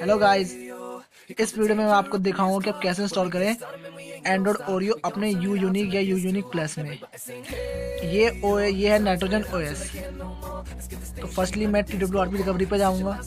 Hello guys, इस video में मैं आपको दिखाऊंगा कि आप कैसे इंस्टॉल करें एंड्रॉइड ओरियो अपने यू यूनिक या यू यूनिक प्लस में। ये है नाइट्रोजन ओएस। तो फर्स्टली मैं TWRP रिकवरी पे जाऊंगा।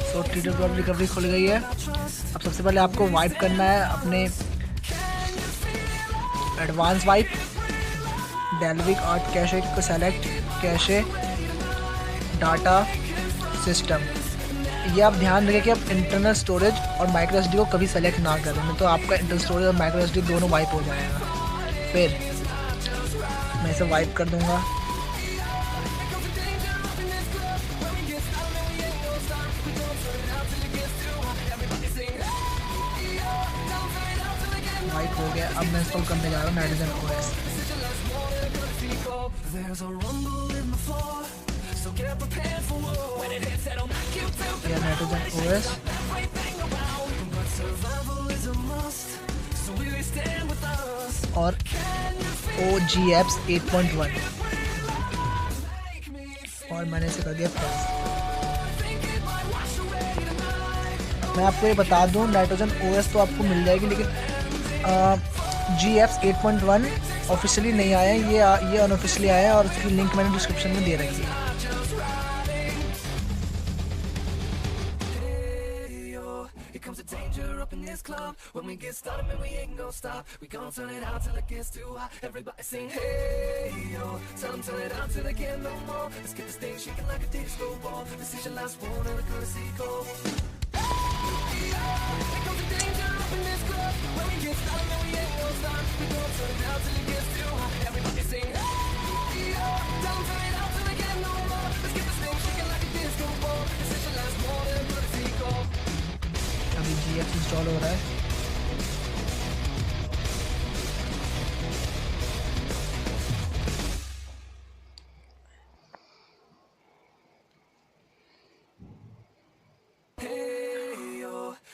सो TWRP रिकवरी खुल गई है। अब सबसे पहले आपको वाइप करना है अपने advance wipe Dalvik art cache को सेलेक्ट कैशे डाटा सिस्टम। ये आप ध्यान रखें कि आप इंटरनल स्टोरेज और माइक्रो एसडी को कभी सेलेक्ट ना करें, नहीं तो आपका इंटरनल स्टोरेज और माइक्रो एसडी दोनों वाइप हो जाएगा। फिर मैं इसे वाइप कर दूंगा। वाइप हो गया। अब मैं इंस्टॉल करने जा रहा हूँ नाइट्रोजन ओएस। नाइट्रोजन ओएस और OGApps 8.1 और मैंने इसे कर दिया प्लस। मैं आपको ये बता दूं, नाइट्रोजन ओएस तो आपको मिल जाएगी, लेकिन GApps 8.1 ऑफिशियली नहीं आया है, ये अनऑफिशियली आया है और उसकी लिंक मैंने डिस्क्रिप्शन में दे रखी है। Comes a danger up in this club. When we get started, man, we ain't gonna stop. We gon' turn it out till it gets too hot. Everybody sing, hey, yo. Tell them turn it out till they can't no more. Let's get this thing shaking like a disco ball. This is your last one and a courtesy call. Hey, yo. Here comes a danger up in this club. When we get started, man, we ain't gonna stop. We gon' turn it out till it gets too hot. Everybody sing, hey, yo. Tell them turn it out till they can't no more. Let's get this thing shaking like a disco ball. This is your last one and a courtesy call. अभी GApps install हो रहा है।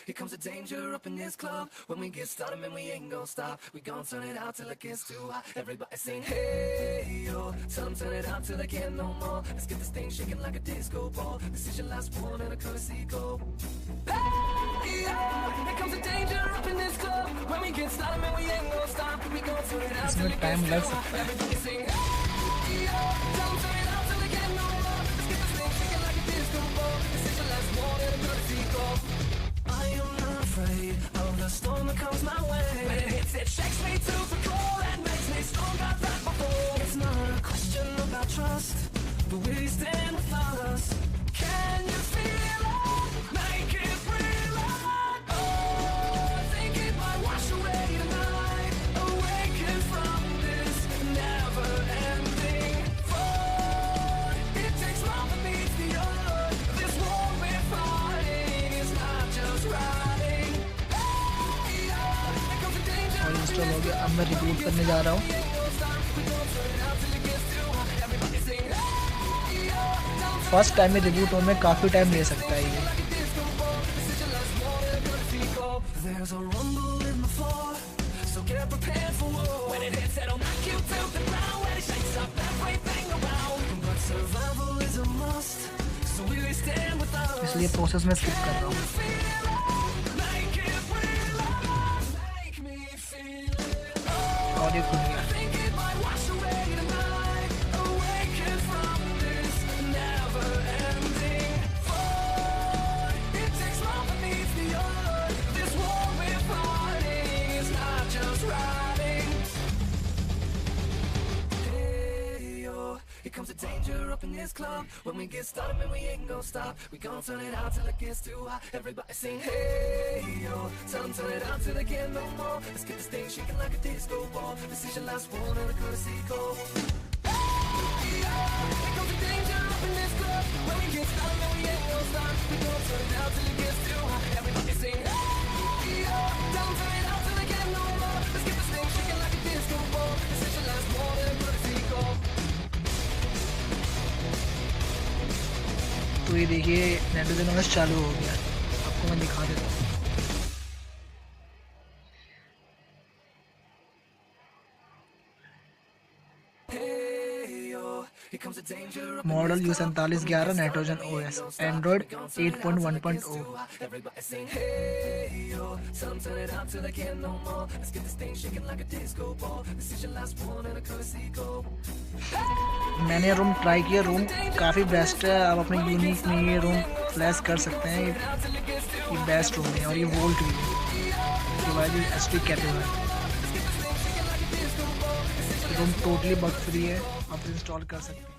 Here comes the danger up in this club. When we get started, man, we ain't gonna stop. We gon' turn it out till it gets too hot. Everybody sing, hey, yo. Tell them turn it out till they can't no more. Let's get this thing shaking like a disco ball. This is your last one and a courtesy call. Hey, yo. Here comes the danger up in this club. When we get started, man, we ain't gonna stop. We gon' turn it out till it gets too hot. Everybody sing, hey, yo. Tell them turn it out till they can't no more. Let's get this thing shaking like a disco ball. This is your last one and a courtesy call. I am not afraid of the storm that comes my way. When it hits, it shakes me to the core and makes me stronger than before. It's not a question about trust, but will you stand with us? Can you feel it? Make it real. Oh, I think it might wash away tonight. Awaken from this never-ending flood. It takes love that meets the earth. This war we're fighting is not just riding. और install हो गया। अब मैं reboot करने जा रहा हूँ। First time में रिबूट होने में काफ़ी टाइम ले सकता है ये। इसलिए प्रोसेस में स्किप कर रहा हूँ। और ये खुल गया। Here comes the danger up in this club. When we get started, man, we ain't gonna stop. We gon' turn it out till it gets too hot. Everybody sing, hey, yo. Tell them turn it out till they can't no more. Let's get this thing shaking like a disco ball. This is your last one and a courtesy call. Hey, yo. Here comes the danger up in this club. When we get started, man, we ain't gonna stop. We gon' turn it out till it gets too hot. Everybody sing, hey, yo. Tell them turn it out till they can't no more. Let's get this thing shaking like a disco ball. This is तो ये देखिए nitrogen OS चालू हो गया, आपको मैं दिखा देता हूँ। Model U4711 nitrogen OS, Android 8.1.0। मैंने रोम ट्राई किया, रोम काफ़ी बेस्ट है। आप अपने यूनिक में ये रोम फ्लैश कर सकते हैं। ये बेस्ट रोम है और ये वोल्ट भी है, इसके बाद ये एसटी कैपेबल है। रोम टोटली बग फ्री है, आप इंस्टॉल कर सकते हैं।